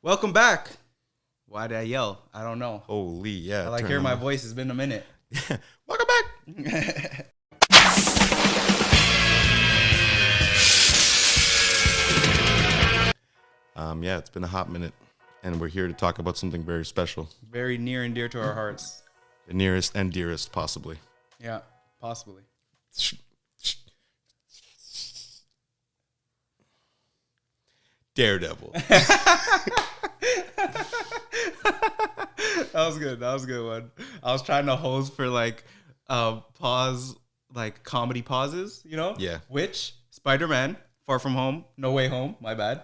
Welcome back. Why did I yell? I don't know. Holy, yeah. I like hearing my voice. It's been a minute. Welcome back. Yeah, it's been a hot minute, and we're here to talk about something very special. Very near and dear to our hearts. The nearest and dearest, possibly. Yeah, possibly. Daredevil. That was good. That was a good one. I was trying to host for pause, like comedy pauses, you know? Yeah. Which Spider-Man, Far From Home, No Way Home, my bad.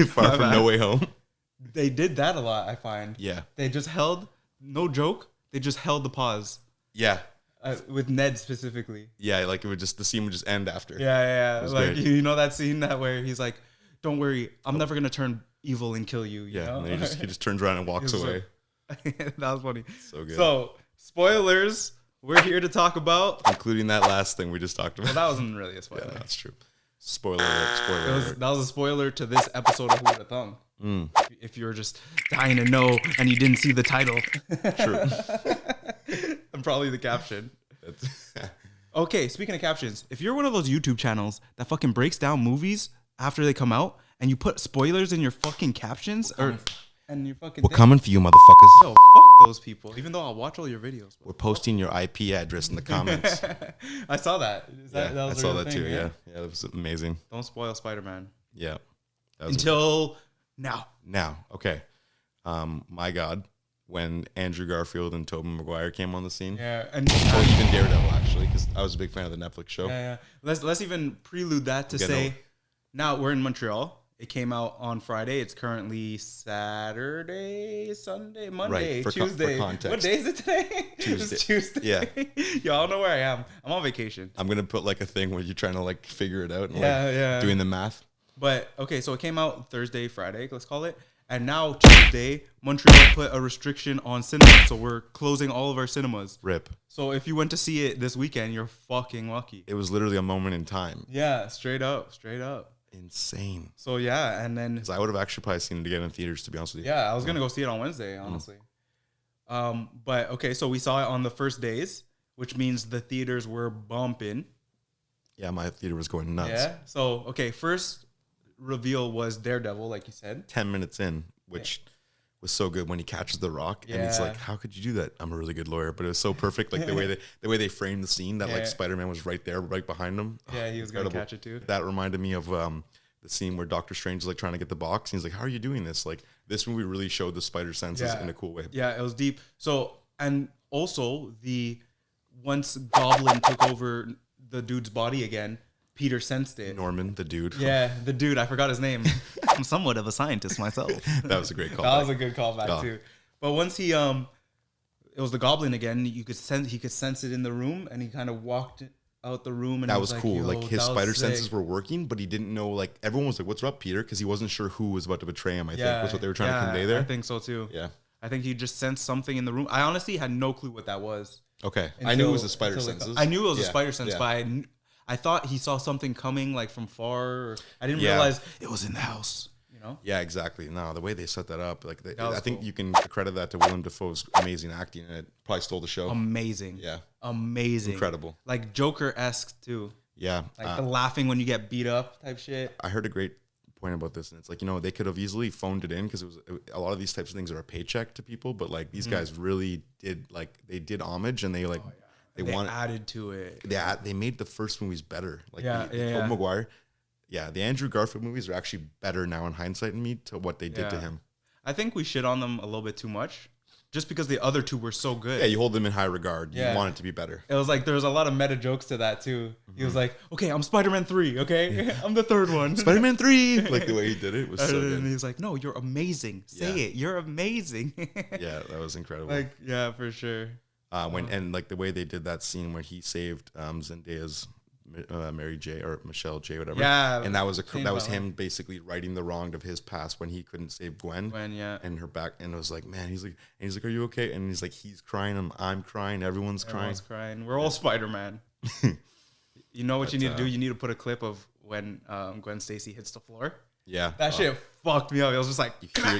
Far from No Way Home. They did that a lot, I find. Yeah. They just held, no joke, they just held the pause. Yeah. With Ned specifically. Yeah, like the scene would just end after. Yeah. Like, great. you know that scene where he's like, don't worry, I'm never going to turn evil and kill you. You Yeah, know? and he just turns around and walks away. That was funny. So good. So, spoilers, we're here to talk about. Including that last thing we just talked about. Well, that wasn't really a spoiler. Yeah, that's true. Spoiler alert. That was a spoiler to this episode of WOULDA, THUNK. If you're just dying to know and you didn't see the title. True. And probably the caption. Okay, speaking of captions, if you're one of those YouTube channels that fucking breaks down movies after they come out and you put spoilers in your fucking captions and your fucking We're thing, coming for you, motherfuckers. yo, fuck those people. Even though I'll watch all your videos. We're posting your IP address in the comments. I saw that. I saw that too. Thing, Yeah, that was amazing. Don't spoil Spider-Man. Yeah. That was Until now. Now, okay. My God, when Andrew Garfield and Tobey Maguire came on the scene. Yeah, and Even Daredevil, actually, because I was a big fan of the Netflix show. yeah. Let's even prelude that to say, now we're in Montreal. It came out on Friday. It's currently Saturday, Sunday, Monday, Right, for Tuesday. context. What day is it today? Tuesday. It's Tuesday. Yeah. Y'all know where I am. I'm on vacation. I'm gonna put like a thing where you're trying to like figure it out and Yeah. doing the math. But okay, so it came out Thursday, Friday, let's call it. And now Tuesday, Montreal put a restriction on cinemas. So we're closing all of our cinemas. Rip. So if you went to see it this weekend, you're fucking lucky. It was literally a moment in time. Yeah, straight up. Insane. So yeah, and then 'Cause I would have actually probably seen it again in theaters, to be honest with you. yeah, I was gonna go see it on Wednesday, honestly. But okay, so we saw it on the first days, which means the theaters were bumping. Yeah, my theater was going nuts. Yeah. So okay, first reveal was Daredevil, like you said. 10 minutes in, which was so good when he catches the rock and he's Yeah. like, how could you do that? I'm a really good lawyer, but it was so perfect. Like the way they framed the scene that like Spider-Man was right there, right behind him. Yeah, he was Incredible. gonna catch it too. That reminded me of the scene where Doctor Strange is like trying to get the box. And he's like, how are you doing this? Like this movie really showed the spider senses in a cool way. Yeah, it was deep. So, and also once Goblin took over the dude's body again, Peter sensed it. Norman, the dude. Yeah, the dude. I forgot his name. I'm somewhat of a scientist myself. That was a great call. That was a good callback too. But once he it was the Goblin again. He could sense it in the room, and he kind of walked out the room, and That he was like, cool. Yo, like his that was spider sick. senses were working, but he didn't know. Like everyone was like, "What's up, Peter?" Because he wasn't sure who was about to betray him. I think was what they were trying to convey there. I think so too. Yeah. I think he just sensed something in the room. I honestly had no clue what that was. Okay. I knew it was the spider senses. I knew it was a spider sense, Yeah. but I thought he saw something coming like from far. Or I didn't realize it was in the house. You know? Yeah, exactly. No, the way they set that up, like was I think cool. you can credit that to Willem Dafoe's amazing acting, and it probably stole the show. Amazing. Yeah. Amazing. Incredible. Like Joker-esque too. Yeah. Like the laughing when you get beat up type shit. I heard a great point about this, and it's like, they could have easily phoned it in because a lot of these types of things are a paycheck to people, but like these guys really did they did homage, and they added to it. They made the first movies better. Like the Tobey Maguire. Yeah, the Andrew Garfield movies are actually better now in hindsight in me to what they did to him. I think we shit on them a little bit too much, just because the other two were so good. Yeah, you hold them in high regard. Yeah. You want it to be better. It was like there was a lot of meta jokes to that too. He was like, "Okay, I'm Spider-Man 3. Okay, I'm the third one. Spider-Man 3." Like the way he did it was so And good. he's like, "No, you're amazing. Say it. You're amazing." Yeah, that was incredible. Like, yeah, for sure. And like the way they did that scene where he saved Zendaya's Mary J or Michelle J, whatever. Yeah, and that was him basically righting the wrong of his past when he couldn't save Gwen. And her back, and it was like, man, he's like, "Are you okay?" And he's like, he's crying, I'm crying, everyone's crying. We're all Spider-Man. You know what you need to do? You need to put a clip of when Gwen Stacy hits the floor. Yeah. That shit fucked me up. It was just like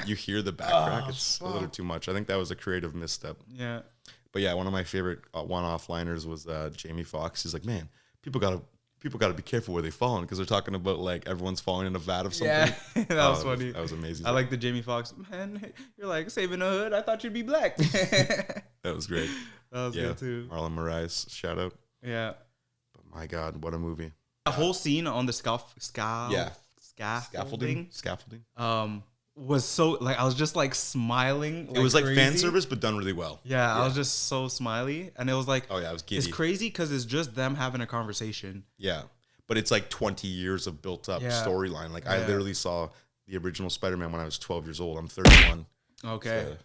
you hear the back crack. It's a little too much. I think that was a creative misstep. Yeah. But yeah, one of my favorite one-off liners was Jamie Foxx. He's like, man, people gotta be careful where they fall because they're talking about like everyone's falling in a vat of something. Yeah, that was funny. That was amazing. I like the Jamie Foxx. Man, you're like saving the hood. I thought you'd be black. That was great. That was good too. Marlon Moraes, shout out. Yeah. But my God, what a movie. The whole scene on the scaffolding was so like I was just like smiling. Like, it was like crazy. fan service, but done really well. Yeah, I was just so smiley, and it was like, oh yeah, it was giddy. It's crazy because it's just them having a conversation. Yeah, but it's like 20 years of built up storyline. Like I literally saw the original Spider-Man when I was 12 years old. I'm 31. Okay, so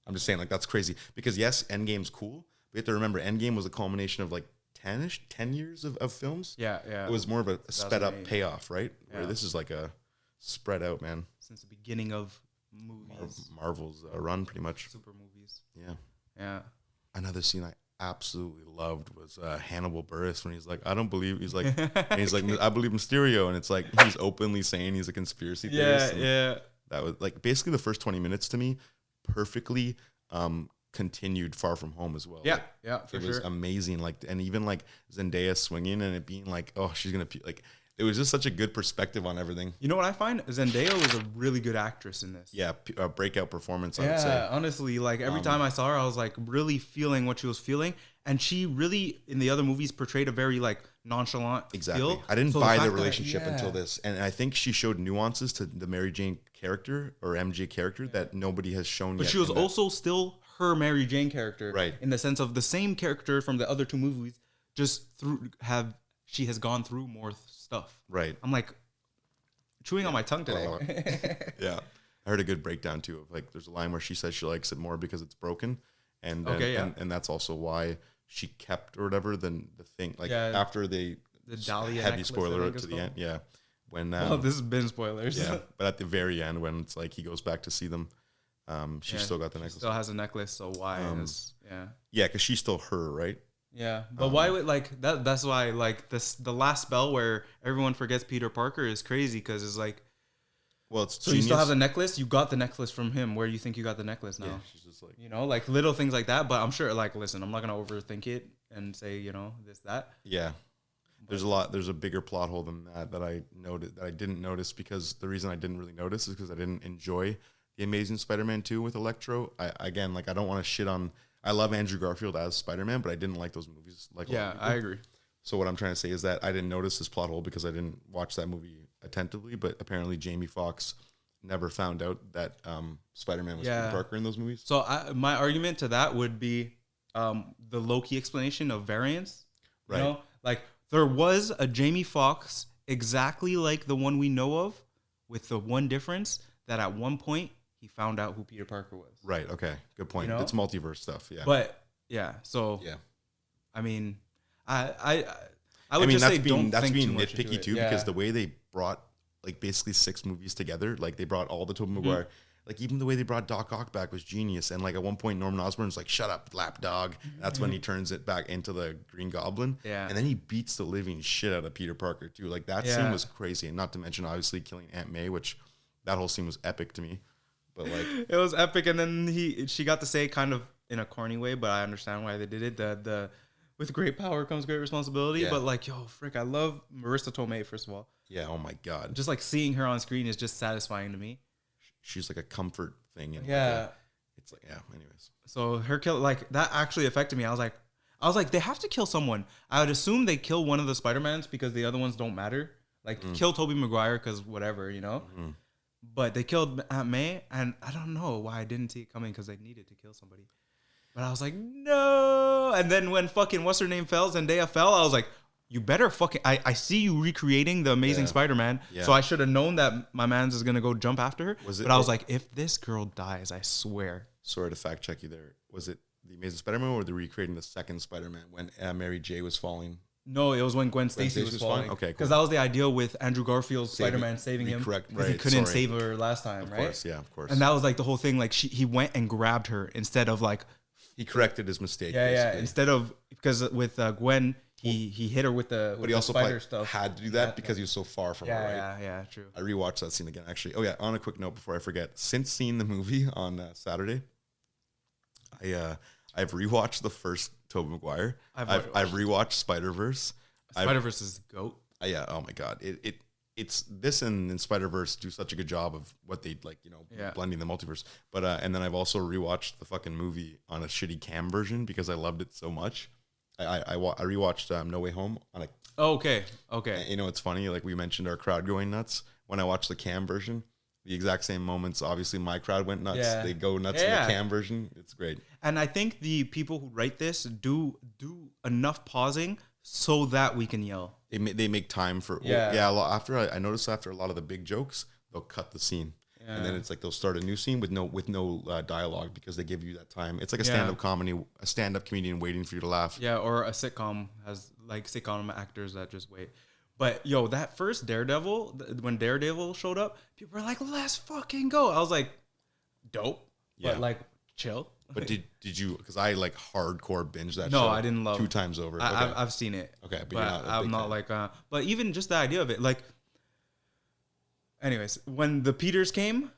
I'm just saying like that's crazy because yes, Endgame's cool. But you have to remember, Endgame was a culmination of like 10 years of films. Yeah. It was more of a sped up payoff, right? Where this is like a spread out, man. Since the beginning of movies. Marvel's run, pretty much. Super movies. Yeah. Another scene I absolutely loved was Hannibal Buress when he's like, I don't believe, he's like, I believe Mysterio. And it's like, he's openly saying he's a conspiracy theorist. Yeah. That was like basically the first 20 minutes to me perfectly continued Far From Home as well. Yeah, like, yeah, for it sure. was amazing. Like, and even like Zendaya swinging and it being like, oh, she's gonna like. It was just such a good perspective on everything. You know what I find? Zendaya was a really good actress in this. Yeah, a breakout performance. I would say. Yeah, honestly, like every time I saw her, I was like really feeling what she was feeling, and she really in the other movies portrayed a very like nonchalant. Exactly. Feel. I didn't buy the relationship until this, and I think she showed nuances to the Mary Jane character or MJ character that nobody has shown yet. But she was also still her Mary Jane character, right? In the sense of the same character from the other two movies, just she has gone through more stuff. Right. I'm like chewing on my tongue today. Yeah. I heard a good breakdown too of like there's a line where she says she likes it more because it's broken. And and that's also why she kept or whatever the thing. Like after the Dahlia heavy spoiler to the end. Yeah. When this has been spoilers. Yeah. But at the very end when it's like he goes back to see them, she still got the necklace. Still has a necklace, so why Yeah, because she's still her, right? Yeah, but why would like that? That's why like the last spell where everyone forgets Peter Parker is crazy because it's like, well, it's so genius. You still have the necklace. You got the necklace from him. Where do you think you got the necklace now? Yeah, she's just like, like little things like that. But I'm sure, like, listen, I'm not gonna overthink it and say this that. Yeah, there's a bigger plot hole than that I noted that I didn't notice because the reason I didn't really notice is because I didn't enjoy the Amazing Spider-Man 2 with Electro. I don't want to shit on. I love Andrew Garfield as Spider-Man, but I didn't like those movies. I agree. So what I'm trying to say is that I didn't notice this plot hole because I didn't watch that movie attentively. But apparently, Jamie Foxx never found out that Spider-Man was Peter Parker in those movies. So my argument to that would be the low-key explanation of variance. Right. Like there was a Jamie Foxx exactly like the one we know of, with the one difference that at one point he found out who Peter Parker was. Right. Okay. Good point. It's multiverse stuff. Yeah. But so I mean, I would just say that's being nitpicky too, because the way they brought like basically 6 movies together, like they brought all the Tobey Maguire, like even the way they brought Doc Ock back was genius. And like at one point Norman Osborn's like, "Shut up, lapdog." That's when he turns it back into the Green Goblin. Yeah. And then he beats the living shit out of Peter Parker too. Like that scene was crazy, and not to mention obviously killing Aunt May, which that whole scene was epic to me. But like it was epic, and then she got to say it kind of in a corny way, but I understand why they did it. The with great power comes great responsibility. But like, yo, frick, I love Marissa Tomei, first of all. Yeah, oh my God. Just like seeing her on screen is just satisfying to me. She's like a comfort thing. And it's like, anyways. So her kill, like that actually affected me. I was like, they have to kill someone. I would assume they kill one of the Spider-Mans because the other ones don't matter. Like kill Tobey Maguire because whatever, But they killed Aunt May, and I don't know why I didn't see it coming because they needed to kill somebody. But I was like, no. And then when fucking what's her name fell, Zendaya fell, I was like, you better fucking. I see you recreating the Amazing Spider-Man, so I should have known that my man's is gonna go jump after her. But I was like, if this girl dies, I swear. Sorry to fact check you there. Was it the Amazing Spider-Man or the recreating the second Spider-Man when Mary J was falling? No, it was when Gwen Stacy was falling. Okay, cool. Because that was the idea with Andrew Garfield's Spider-Man saving him. Correct, because he couldn't save her last time, right? Of course, yeah, of course. And that was like the whole thing. Like he went and grabbed her instead of like. He corrected his mistake. Yeah, basically. Instead of, because with Gwen, he hit her with the but he also spider stuff. had to do that because he was so far from her, right? Yeah, true. I rewatched that scene again, actually. Oh yeah, on a quick note before I forget, since seeing the movie on Saturday, I've rewatched the first Tobey Maguire. I've rewatched Spider-Verse. Spider-Verse is GOAT. Yeah. Oh my god. It's this and Spider-Verse do such a good job of what they like, blending the multiverse. But and then I've also rewatched the fucking movie on a shitty cam version because I loved it so much. I rewatched No Way Home on a. Oh, okay. You know, it's funny. Like we mentioned, our crowd going nuts when I watched the cam version. The exact same moments. Obviously, my crowd went nuts. Yeah. They go nuts in the cam version. It's great. And I think the people who write this do enough pausing so that we can yell. They make time for after I noticed after a lot of the big jokes, they'll cut the scene. Yeah. And then it's like they'll start a new scene with no dialogue because they give you that time. It's like a stand-up comedian waiting for you to laugh. Yeah, or a sitcom has like sitcom actors that just wait. But yo, that first Daredevil, when Daredevil showed up, people were like, "Let's fucking go!" I was like, "Dope," but like, chill. But did you? Because I like hardcore binge that. No, show I didn't love 2 times over. Okay. I've seen it. Okay, but I'm not like. But even just the idea of it, like. Anyways, when the Peters came,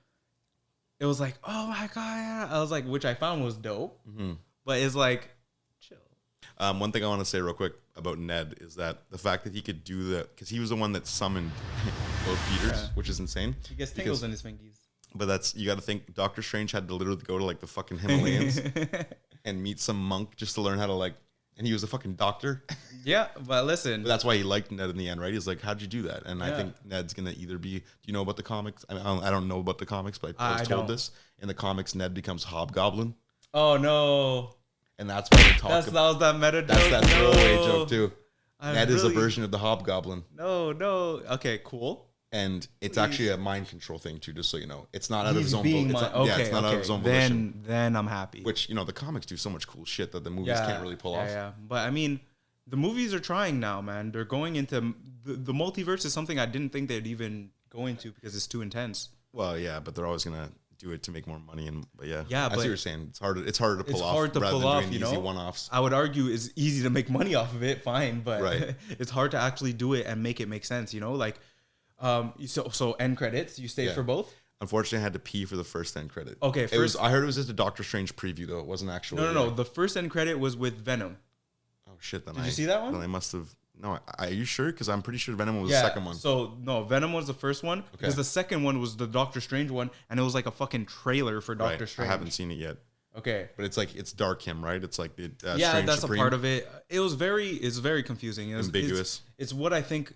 it was like, oh my god! I was like, which I found was dope. Mm-hmm. But it's like, chill. One thing I want to say real quick about Ned is that the fact that he could do because he was the one that summoned both Peters, which is insane. He gets tingles in his fingies. But you got to think Doctor Strange had to literally go to like the fucking Himalayas and meet some monk just to learn how to like, and he was a fucking doctor. Yeah, but listen. But that's why he liked Ned in the end, right? He's like, how'd you do that? And I think Ned's going to either be, do you know about the comics? I don't know about the comics, but I was told this. In the comics, Ned becomes Hobgoblin. Oh, no. And that's why they talk about. That was that meta joke. That's that throwaway joke, too. Ned is a version of the Hobgoblin. No. Okay, cool. And it's actually a mind control thing too, just so you know. It's not out of his own volition. It's not out of his own volition. Then I'm happy. Which, the comics do so much cool shit that the movies can't really pull off. Yeah. But I mean, the movies are trying now, man. They're going into the multiverse is something I didn't think they'd even go into because it's too intense. Well, yeah, but they're always gonna do it to make more money. But I see what you're saying. It's harder to pull off. It's hard to pull off. Easy one-offs. I would argue it's easy to make money off of it. Fine, but it's hard to actually do it and make it make sense. Like. So end credits. You stayed for both. Unfortunately, I had to pee for the first end credit. Okay, I heard it was just a Doctor Strange preview though. It wasn't actually. No. The first end credit was with Venom. Oh shit! Then did you see that one? Then I must have. No, are you sure? Because I'm pretty sure Venom was the second one. So no, Venom was the first one because the second one was the Doctor Strange one, and it was like a fucking trailer for Doctor Strange. I haven't seen it yet. Okay, but it's like it's Dark right? It's like the Strange that's Supreme. A part of it. It's very confusing. Ambiguous. It's what I think.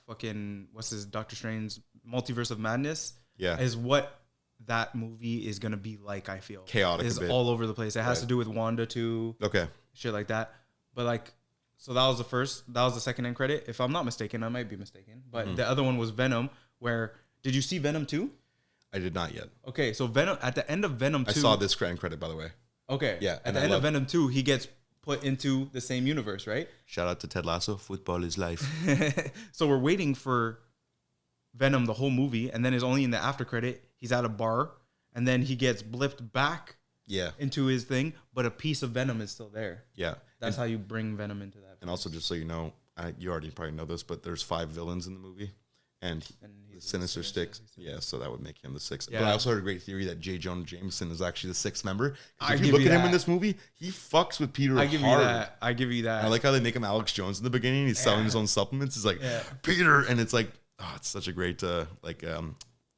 Fucking what's his Doctor Strange Multiverse of Madness? Yeah, is what that movie is gonna be like. I feel chaotic. It's all over the place. It has to do with Wanda too. Okay, shit like that. But like, so that was the first. That was the second end credit. If I'm not mistaken, I might be mistaken. But the other one was Venom. Where did you see Venom 2? I did not yet. Okay, so Venom at the end of Venom 2. I saw this end credit by the way. Okay, yeah. At the end of Venom 2, he gets put into the same universe, right? Shout out to Ted Lasso. Football is life. So we're waiting for Venom the whole movie, and then it's only in the after credit. He's at a bar, and then he gets blipped back into his thing, but a piece of Venom is still there. Yeah. That's how you bring Venom into that. And also, just so you know, you already probably know this, but there's 5 villains in the movie. And the Sinister Six. Yeah, so that would make him the 6th. Yeah. But I also heard a great theory that J. Jonah Jameson is actually the 6th member. If you look at him in this movie, he fucks with Peter hard. I give you that. And I like how they make him Alex Jones in the beginning. He's selling his own supplements. He's like, Peter. And it's like, it's such a great,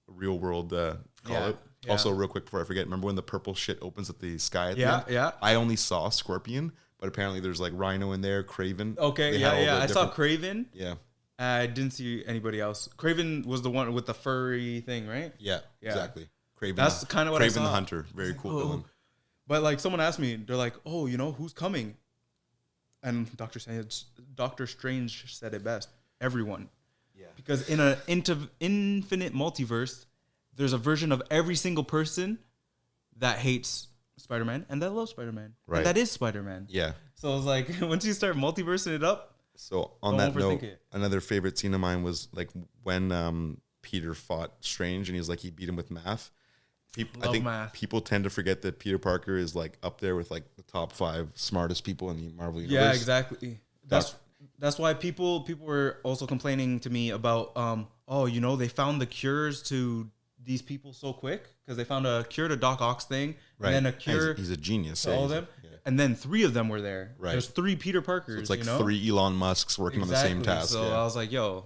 real world call it. Yeah. Also, real quick before I forget, remember when the purple shit opens at the sky at the end? Yeah. I only saw Scorpion, but apparently there's like Rhino in there, Kraven. Okay, I saw Kraven. Yeah. I didn't see anybody else. Kraven was the one with the furry thing, right? Yeah. Exactly. Kraven. That's kind of what I saw. Kraven the Hunter. Very cool villain. But like someone asked me, they're like, "Oh, who's coming?" And Doctor Strange said it best. Everyone. Yeah. Because in an infinite multiverse, there's a version of every single person that hates Spider-Man and that loves Spider-Man. Right. And that is Spider-Man. Yeah. So it's like once you start multiversing it up. So on that note, another favorite scene of mine was like when Peter fought Strange and he beat him with math. I think people tend to forget that Peter Parker is like up there with like the top 5 smartest people in the Marvel universe. Yeah, exactly. That's why people were also complaining to me about they found the cures to these people so quick because they found a cure to Doc Ock's thing, right? And then a cure. He's a genius. To all of them, and then 3 of them were there. Right. There's 3 Peter Parkers. So it's like 3 Elon Musks working on the same task. So I was like, yo,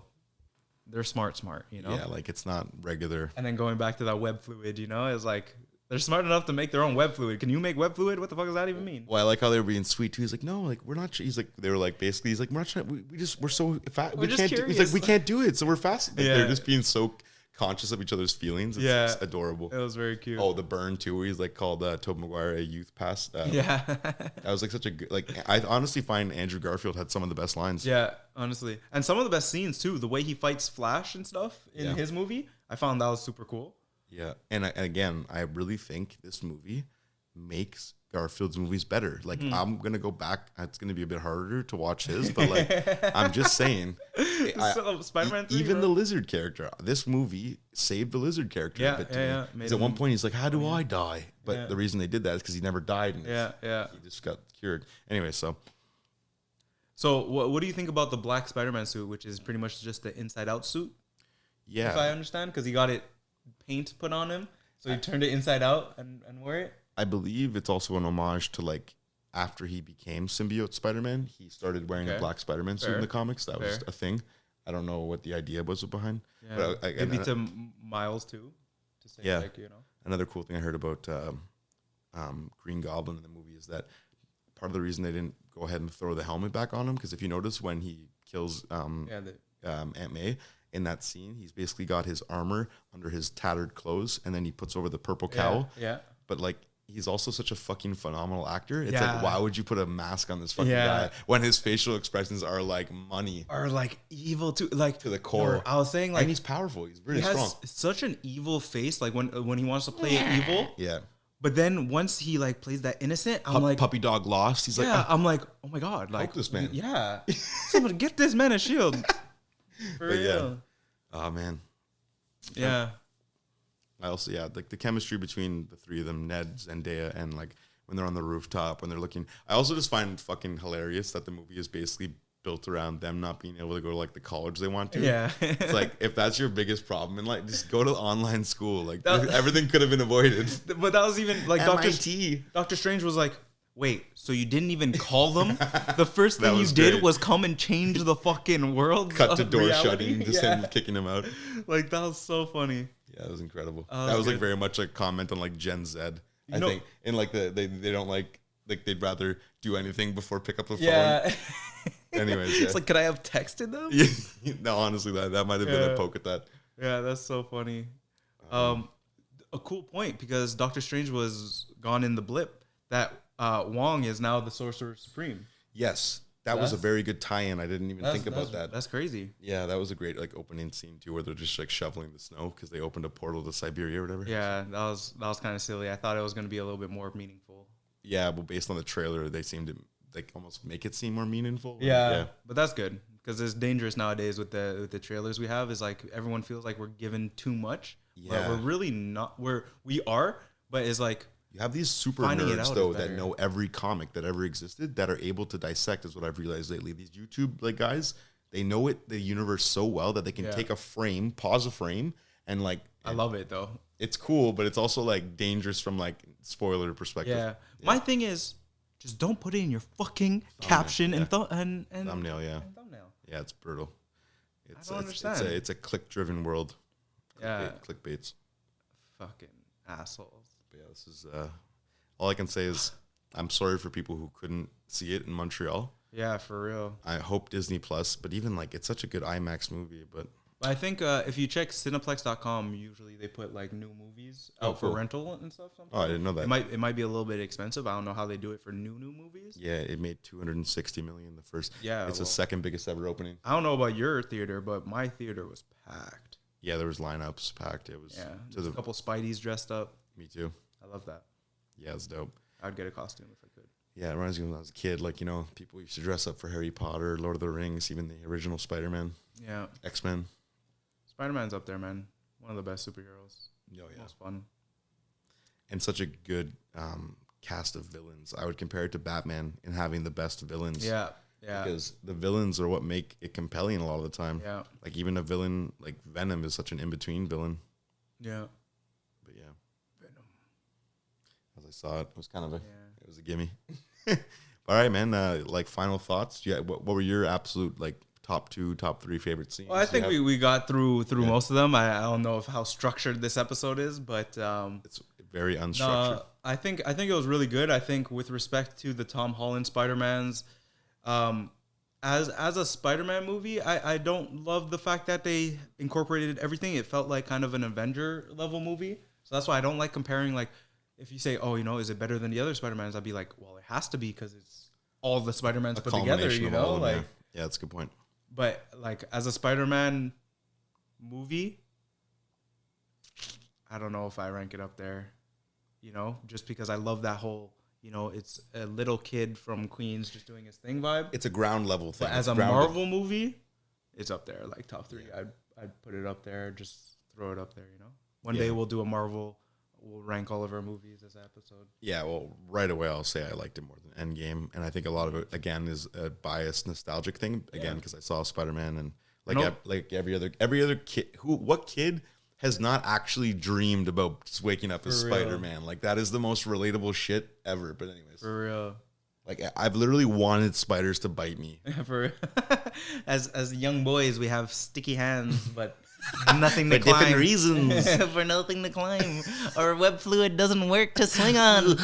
they're smart, Yeah, like it's not regular. And then going back to that web fluid, it's like they're smart enough to make their own web fluid. Can you make web fluid? What the fuck does that even mean? Well, I like how they were being sweet too. He's like, no, like we're not. He's like, they were like, basically, he's like, we're not trying. We're so fast. We can't. He's like, we can't do it. So we're fast. Like, they're just being so conscious of each other's feelings. It's just adorable. It was very cute. Oh, the burn too, where he's like called Tobey Maguire a youth past. That was like such a good. Like I honestly find Andrew Garfield had some of the best lines. Yeah, honestly, and some of the best scenes too. The way he fights Flash and stuff in his movie, I found that was super cool. Yeah, and again, I really think this movie makes Garfield's movies better. Like I'm gonna go back. It's gonna be a bit harder to watch his, but like I'm just saying, Spider-Man 3, even the lizard character. This movie saved the lizard character a bit to me. At one point, he's like, "How do I die?" But the reason they did that is because he never died. And he just got cured. Anyway, so what do you think about the black Spider-Man suit, which is pretty much just the inside-out suit? Yeah, if I understand, because he got it paint put on him, so he turned it inside out and wore it. I believe it's also an homage to like after he became symbiote Spider-Man, he started wearing a black Spider-Man suit in the comics. That was a thing. I don't know what the idea was behind. Yeah. But maybe to Miles too. To say Another cool thing I heard about Green Goblin in the movie is that part of the reason they didn't go ahead and throw the helmet back on him, because if you notice when he kills Aunt May in that scene, he's basically got his armor under his tattered clothes, and then he puts over the purple cowl. Yeah. But like, he's also such a fucking phenomenal actor. It's like, why would you put a mask on this fucking guy when his facial expressions are like money, are like evil too, like to the core? No, I was saying, like, and he's powerful. He's really strong. Such an evil face, like when he wants to play evil. Yeah. But then once he like plays that innocent, I'm like puppy dog lost. He's like, I'm like, oh my god, like this man. Yeah, somebody get this man a shield. For real. Yeah. Oh man. Yeah. I also, like the chemistry between the 3 of them, Ned, Zendaya, and like when they're on the rooftop, when they're looking. I also just find fucking hilarious that the movie is basically built around them not being able to go to like the college they want to. Yeah. It's like, if that's your biggest problem in life, just go to online school. Like everything could have been avoided. But that was even like MIT. Dr. Strange was like, wait, so you didn't even call them? The first thing you did was come and change the fucking world. Cut the door shutting, just him kicking him out. Like, that was so funny. Yeah, that was incredible. That was like very much like comment on like Gen Z. I think, and like they don't like they'd rather do anything before pick up the phone. Yeah. Anyways, it's like, could I have texted them? Yeah. No, honestly, that might have been a poke at that. Yeah, that's so funny. A cool point, because Doctor Strange was gone in the blip. That Wong is now the Sorcerer Supreme. Yes. That was a very good tie-in. I didn't even think about that. That's crazy. Yeah, that was a great like opening scene too, where they're just like shoveling the snow because they opened a portal to Siberia or whatever. Yeah, that was kind of silly. I thought it was going to be a little bit more meaningful. Yeah, but based on the trailer, they seemed to like almost make it seem more meaningful. Yeah. But that's good, because it's dangerous nowadays with the trailers we have. Is like everyone feels like we're given too much. Yeah, we're really not. We are, but it's like. You have these super nerds though that know every comic that ever existed that are able to dissect, is what I've realized lately. These YouTube like guys, they know the universe so well that they can take a frame, pause a frame, and like. I love it though. It's cool, but it's also like dangerous from like spoiler perspective. Yeah. My thing is, just don't put it in your fucking caption and thumbnail. Yeah. And thumbnail. Yeah, it's brutal. I don't understand. It's a click-driven world. Clickbaits. Fucking assholes. But yeah, this is all I can say is I'm sorry for people who couldn't see it in Montreal. Yeah, for real. I hope Disney Plus, but even like it's such a good IMAX movie. But I think if you check Cineplex.com, usually they put like new movies out for rental and stuff. Sometimes. Oh, I didn't know that. It might be a little bit expensive. I don't know how they do it for new movies. Yeah, it made $260 million the first. Yeah, it's the second biggest ever opening. I don't know about your theater, but my theater was packed. Yeah, there was lineups packed. It was a couple Spideys dressed up. Me too. I love that. Yeah, it's dope. I'd get a costume if I could. Yeah, it reminds me when I was a kid, like, you know, people used to dress up for Harry Potter, Lord of the Rings, even the original Spider-Man. Yeah. X-Men. Spider-Man's up there, man. One of the best superheroes. Oh, yeah. Most fun. And such a good cast of villains. I would compare it to Batman in having the best villains. Yeah. Yeah. Because the villains are what make it compelling a lot of the time. Yeah. Like even a villain like Venom is such an in-between villain. Yeah. But yeah. Venom. As I saw it, it was kind of it was a gimme. All right, man. Like final thoughts. Yeah. What were your absolute like top 2, top 3 favorite scenes? Well, I think we got through most of them. I don't know how structured this episode is, but it's very unstructured. I think it was really good. I think with respect to the Tom Holland Spider-Mans, as a Spider-Man movie, I don't love the fact that they incorporated everything. It felt like kind of an Avenger level movie. So that's why I don't like comparing. Like if you say, oh, is it better than the other Spider-Mans? I'd be like, well, it has to be because it's all the Spider-Mans put together, like. Yeah, that's a good point. But like as a Spider-Man movie, I don't know if I rank it up there, just because I love that whole, it's a little kid from Queens just doing his thing vibe. It's a ground level thing. But as a Marvel movie, it's up there, like top 3. Yeah. I'd put it up there, just throw it up there, One day we'll do a Marvel. We'll rank all of our movies as an episode. Yeah, well, right away I'll say I liked it more than Endgame, and I think a lot of it again is a biased, nostalgic thing. Again, because I saw Spider-Man and like every other kid. What kid has not actually dreamed about just waking up as Spider-Man? Like that is the most relatable shit ever. But anyways, for real. Like I've literally wanted spiders to bite me. For real. As young boys, we have sticky hands, but. Nothing to climb. For different reasons. For nothing to climb. Our web fluid doesn't work to swing on.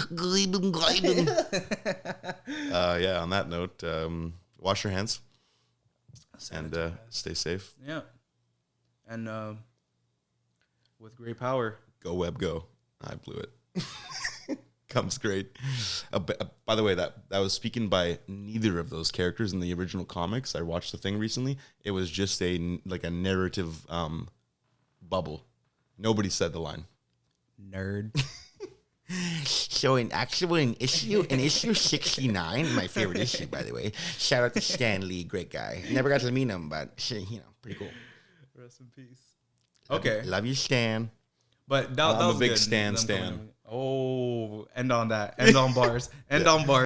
Yeah, on that note, wash your hands. And stay safe. Yeah. And with great power. Go web, go. I blew it. Comes great. By the way, that was speaking by neither of those characters in the original comics. I watched the thing recently. It was just a narrative bubble. Nobody said the line. Nerd. So in issue 69, my favorite issue, by the way. Shout out to Stan Lee, great guy. Never got to meet him, but pretty cool. Rest in peace. Okay, love you, Stan. But that I'm was a big good. Stan. Oh, end on that. End on bars. End on bars.